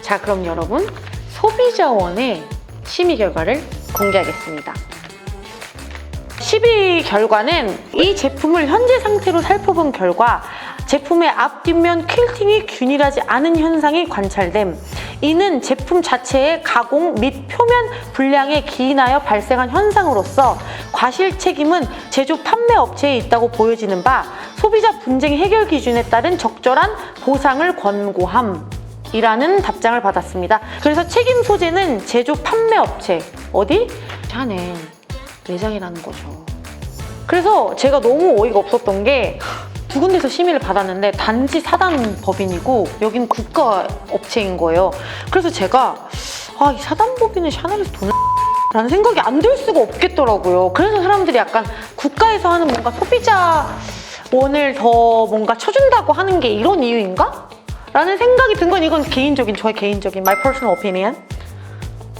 자, 그럼 여러분, 소비자원의 심의 결과를 공개하겠습니다. 심의 결과는 이 제품을 현재 상태로 살펴본 결과 제품의 앞, 뒷면 퀼팅이 균일하지 않은 현상이 관찰됨. 이는 제품 자체의 가공 및 표면 불량에 기인하여 발생한 현상으로서 과실 책임은 제조 판매 업체에 있다고 보여지는 바 소비자 분쟁 해결 기준에 따른 적절한 보상을 권고함. 이라는 답장을 받았습니다. 그래서 책임 소재는 제조 판매 업체, 어디? 샤넬 매장이라는 거죠. 그래서 제가 너무 어이가 없었던 게 두 군데서 심의를 받았는데 단지 사단 법인이고 여긴 국가 업체인 거예요. 그래서 제가 이 사단 법인은 샤넬에서 돈을 라는 생각이 안 들 수가 없겠더라고요. 그래서 사람들이 약간 국가에서 하는 뭔가 소비자원을 더 뭔가 쳐준다고 하는 게 이런 이유인가? 라는 생각이 든 건 이건 저의 개인적인 my personal opinion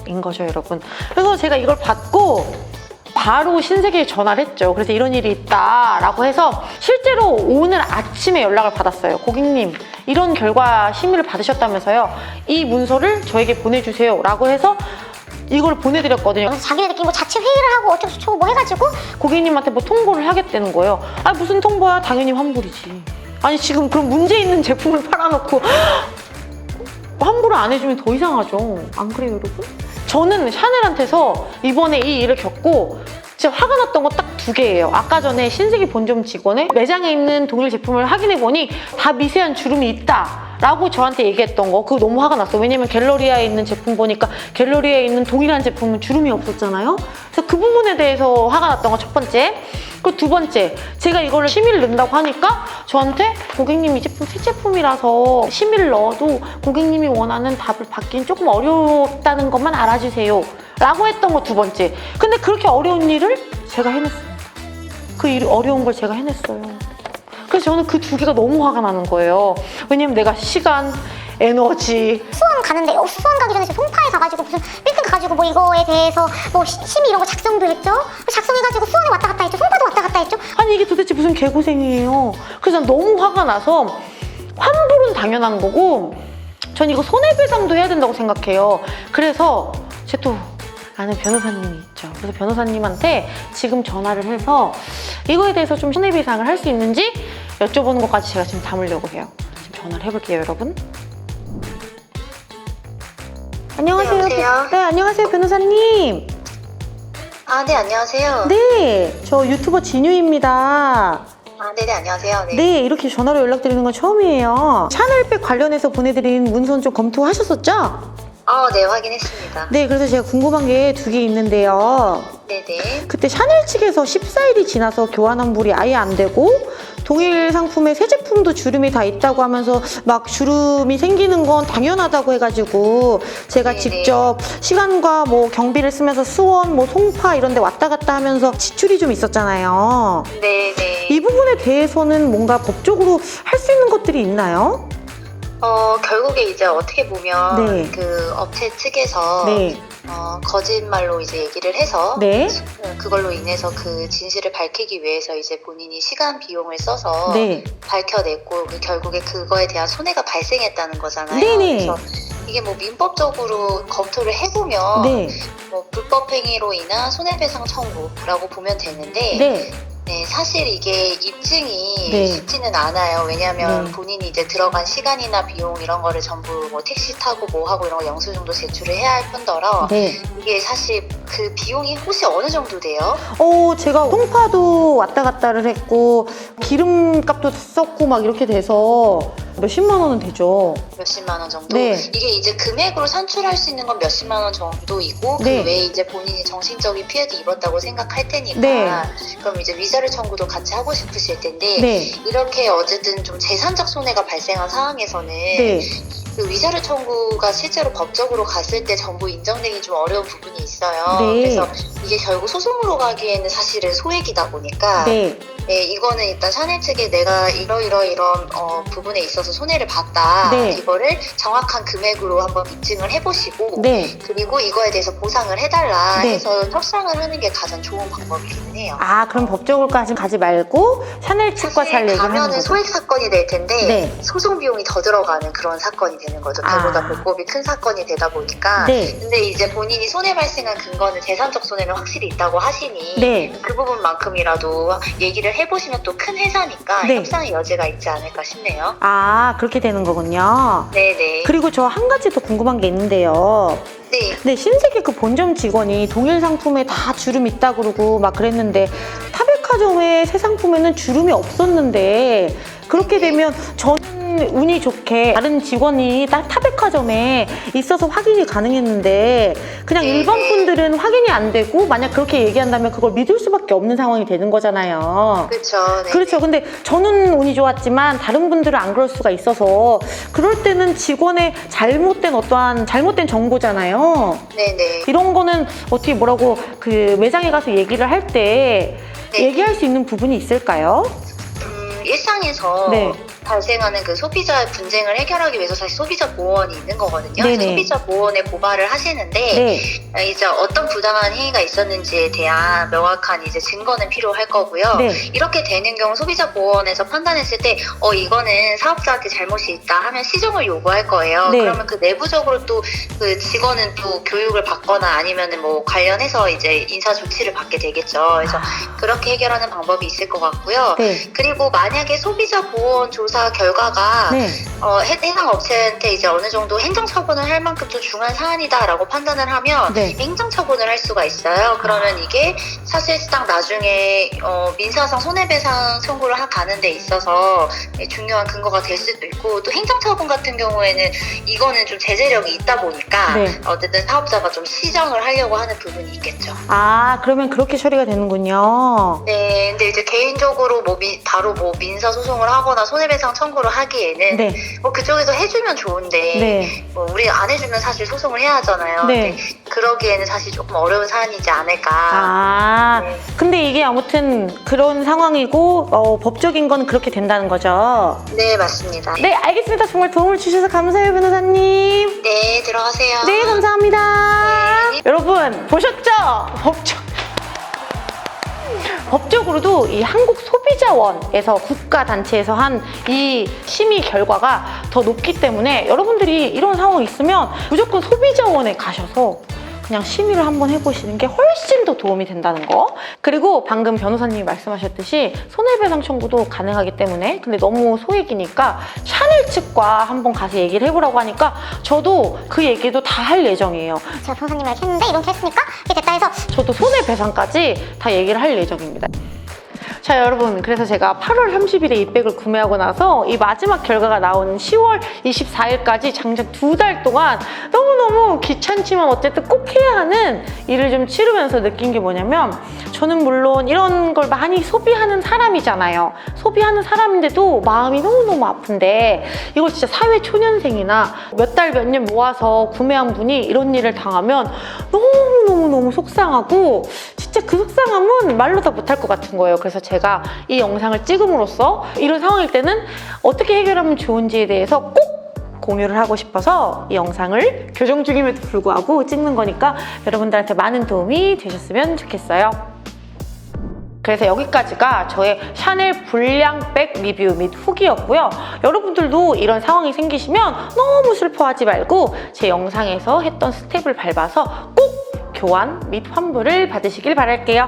인 거죠, 여러분. 그래서 제가 이걸 받고 바로 신세계에 전화를 했죠. 그래서 이런 일이 있다라고 해서 실제로 오늘 아침에 연락을 받았어요. 고객님, 이런 결과 심의를 받으셨다면서요. 이 문서를 저에게 보내주세요. 라고 해서 이걸 보내드렸거든요. 자기네들끼리 뭐 자체 회의를 하고 어쩌고저쩌고 뭐 해가지고 고객님한테 뭐 통보를 하겠다는 거예요. 무슨 통보야? 당연히 환불이지. 아니, 지금 그럼 문제 있는 제품을 팔아놓고 환불을 안 해주면 더 이상하죠. 안 그래요, 여러분? 저는 샤넬한테서 이번에 이 일을 겪고 진짜 화가 났던 거 딱 두 개예요. 아까 전에 신세계 본점 직원의 매장에 있는 동일 제품을 확인해보니 다 미세한 주름이 있다 라고 저한테 얘기했던 거, 그거 너무 화가 났어요. 왜냐면 갤러리아에 있는 제품 보니까 갤러리아에 있는 동일한 제품은 주름이 없었잖아요. 그래서 그 부분에 대해서 화가 났던 거 첫 번째. 그리고 두 번째, 제가 이거를 심의를 넣는다고 하니까 저한테 고객님 이 제품 새 제품이라서 심의를 넣어도 고객님이 원하는 답을 받기는 조금 어렵다는 것만 알아주세요 라고 했던 거 두 번째. 근데 그렇게 어려운 일을 제가 해냈습니다. 그 일이 어려운 걸 제가 해냈어요. 그래서 저는 그 두 개가 너무 화가 나는 거예요. 왜냐면 내가 시간, 에너지. 수원 가는데 수원 가기 전에 송파에 가가지고 무슨 빌딩 가가지고 뭐 이거에 대해서 뭐 심의 이런 거 작성도 했죠. 작성해가지고 수원에 왔다 갔다 했죠. 송파도 왔다 갔다 했죠. 아니, 이게 도대체 무슨 개고생이에요. 그래서 난 너무 화가 나서 환불은 당연한 거고 전 이거 손해배상도 해야 된다고 생각해요. 그래서 제 또 아는 변호사님이 있죠. 그래서 변호사님한테 지금 전화를 해서 이거에 대해서 좀 손해배상을 할 수 있는지 여쭤보는 것까지 제가 지금 담으려고 해요. 지금 전화를 해볼게요, 여러분. 안녕하세요. 여보세요? 네, 안녕하세요, 변호사님. 네, 안녕하세요. 네, 저 유튜버 진유입니다. 네네, 안녕하세요. 네. 네, 이렇게 전화로 연락드리는 건 처음이에요. 샤넬백 관련해서 보내드린 문서는 좀 검토하셨었죠? 네, 확인했습니다. 네, 그래서 제가 궁금한 게 두 개 있는데요. 네네. 그때 샤넬 측에서 14일이 지나서 교환 환불이 아예 안 되고 동일 상품에 새 제품도 주름이 다 있다고 하면서 막 주름이 생기는 건 당연하다고 해가지고 제가 네네. 직접 시간과 뭐 경비를 쓰면서 수원, 뭐 송파 이런 데 왔다 갔다 하면서 지출이 좀 있었잖아요. 네네. 이 부분에 대해서는 뭔가 법적으로 할 수 있는 것들이 있나요? 결국에 이제 어떻게 보면 네. 그 업체 측에서 네. 거짓말로 이제 얘기를 해서 네. 그걸로 인해서 그 진실을 밝히기 위해서 이제 본인이 시간 비용을 써서 네. 밝혀냈고 결국에 그거에 대한 손해가 발생했다는 거잖아요. 네네. 그래서 이게 뭐 민법적으로 검토를 해보면 네. 뭐 불법 행위로 인한 손해배상 청구라고 보면 되는데 네. 네, 사실 이게 입증이 네. 쉽지는 않아요. 왜냐하면 네. 본인이 이제 들어간 시간이나 비용 이런 거를 전부 뭐 택시 타고 뭐 하고 이런 거 영수증도 제출을 해야 할 뿐더러 네. 이게 사실 그 비용이 혹시 어느 정도 돼요? 제가 송파도 왔다 갔다를 했고 기름값도 썼고 막 이렇게 돼서 몇십만 원은 되죠. 몇십만 원 정도? 네. 이게 이제 금액으로 산출할 수 있는 건 몇십만 원 정도이고 네. 그 외에 이제 본인이 정신적인 피해도 입었다고 생각할 테니까 네. 그럼 이제 위자료 청구도 같이 하고 싶으실 텐데 네. 이렇게 어쨌든 좀 재산적 손해가 발생한 상황에서는 네. 그 위자료 청구가 실제로 법적으로 갔을 때 전부 인정되기 좀 어려운 부분이 있어요. 네. 그래서 이게 결국 소송으로 가기에는 사실은 소액이다 보니까 네. 네, 이거는 일단 샤넬 측에 내가 이런 부분에 있어서 손해를 봤다. 네. 이거를 정확한 금액으로 한번 입증을 해보시고 네. 그리고 이거에 대해서 보상을 해달라 네. 해서 협상을 하는 게 가장 좋은 방법이기는 해요. 아, 그럼 법적으로까지 가지 말고 샤넬 측과 잘 사실 얘기를 하는 가면은 거죠. 소액 사건이 될 텐데 네. 소송 비용이 더 들어가는 그런 사건이 되는 거죠. 배보다 아. 배꼽이 큰 사건이 되다 보니까. 네. 근데 이제 본인이 손해 발생한 근거는 재산적 손해는 확실히 있다고 하시니 네. 그 부분만큼이라도 얘기를 해보시면 또 큰 회사니까 네. 협상의 여지가 있지 않을까 싶네요. 아, 그렇게 되는 거군요. 네네. 그리고 저 한 가지 더 궁금한 게 있는데요. 네. 네, 신세계 그 본점 직원이 동일 상품에 다 주름 있다 그러고 막 그랬는데 타백화점의 새 상품에는 주름이 없었는데 그렇게 되면 저는 운이 좋게 다른 직원이 딱 타백화점에 있어서 확인이 가능했는데 그냥 네. 일반 분들은 확인이 안 되고 만약 그렇게 얘기한다면 그걸 믿을 수밖에 없는 상황이 되는 거잖아요. 그렇죠. 네. 그렇죠. 근데 저는 운이 좋았지만 다른 분들은 안 그럴 수가 있어서 그럴 때는 직원의 잘못된 정보잖아요. 네네. 이런 거는 어떻게 뭐라고 그 매장에 가서 얘기를 할 때 네. 얘기할 수 있는 부분이 있을까요? 일상에서 네. 발생하는 그 소비자의 분쟁을 해결하기 위해서 사실 소비자 보호원이 있는 거거든요. 네네. 소비자 보호원에 고발을 하시는데 네. 이제 어떤 부당한 행위가 있었는지에 대한 명확한 이제 증거는 필요할 거고요. 네. 이렇게 되는 경우 소비자 보호원에서 판단했을 때 이거는 사업자한테 잘못이 있다 하면 시정을 요구할 거예요. 네. 그러면 그 내부적으로 또 그 직원은 또 교육을 받거나 아니면은 뭐 관련해서 이제 인사 조치를 받게 되겠죠. 그래서 그렇게 해결하는 방법이 있을 것 같고요. 네. 그리고 만약에 소비자 보호원 조사 결과가 네. 해당 업체한테 이제 어느 정도 행정처분을 할 만큼 좀 중한 사안이다라고 판단을 하면 네. 행정처분을 할 수가 있어요. 그러면 이게 사실상 나중에 민사상 손해배상 청구를 가는 데 있어서 중요한 근거가 될 수도 있고 또 행정처분 같은 경우에는 이거는 좀 제재력이 있다 보니까 네. 어쨌든 사업자가 좀 시정을 하려고 하는 부분이 있겠죠. 아, 그러면 그렇게 처리가 되는군요. 네, 근데 이제 개인적으로 바로 민사 소송을 하거나 손해배상 청구를 하기에는 네. 그쪽에서 해주면 좋은데 네. 우리 안 해주면 사실 소송을 해야 하잖아요. 네. 근데 그러기에는 사실 조금 어려운 사안이지 않을까. 아, 네. 근데 이게 아무튼 그런 상황이고 법적인 건 그렇게 된다는 거죠. 네, 맞습니다. 네, 알겠습니다. 정말 도움을 주셔서 감사해요, 변호사님. 네, 들어가세요. 네, 감사합니다. 네. 여러분, 보셨죠? 법적으로도 이 한국소비자원에서 국가단체에서 한 이 심의 결과가 더 높기 때문에 여러분들이 이런 상황이 있으면 무조건 소비자원에 가셔서 그냥 심의를 한번 해보시는 게 훨씬 더 도움이 된다는 거. 그리고 방금 변호사님이 말씀하셨듯이 손해배상 청구도 가능하기 때문에 근데 너무 소액이니까 샤넬 측과 한번 가서 얘기를 해보라고 하니까 저도 그 얘기도 다 할 예정이에요. 제가 변호사님을 이렇게 했는데 이렇게 했으니까 이게 됐다 해서 저도 손해배상까지 다 얘기를 할 예정입니다. 자, 여러분, 그래서 제가 8월 30일에 이 백을 구매하고 나서 이 마지막 결과가 나오는 10월 24일까지 장장 2달 동안 너무너무 귀찮지만 어쨌든 꼭 해야 하는 일을 좀 치르면서 느낀 게 뭐냐면 저는 물론 이런 걸 많이 소비하는 사람이잖아요. 소비하는 사람인데도 마음이 너무너무 아픈데 이걸 진짜 사회 초년생이나 몇 달 몇 년 모아서 구매한 분이 이런 일을 당하면 너무너무 속상하고 진짜 그 속상함은 말로 다 못할 것 같은 거예요. 그래서 제가 이 영상을 찍음으로써 이런 상황일 때는 어떻게 해결하면 좋은지에 대해서 꼭 공유를 하고 싶어서 이 영상을 교정 중임에도 불구하고 찍는 거니까 여러분들한테 많은 도움이 되셨으면 좋겠어요. 그래서 여기까지가 저의 샤넬 불량백 리뷰 및 후기였고요. 여러분들도 이런 상황이 생기시면 너무 슬퍼하지 말고 제 영상에서 했던 스텝을 밟아서 꼭 교환 및 환불을 받으시길 바랄게요.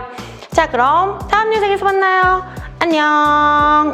자, 그럼 다음 영상에서 만나요. 안녕.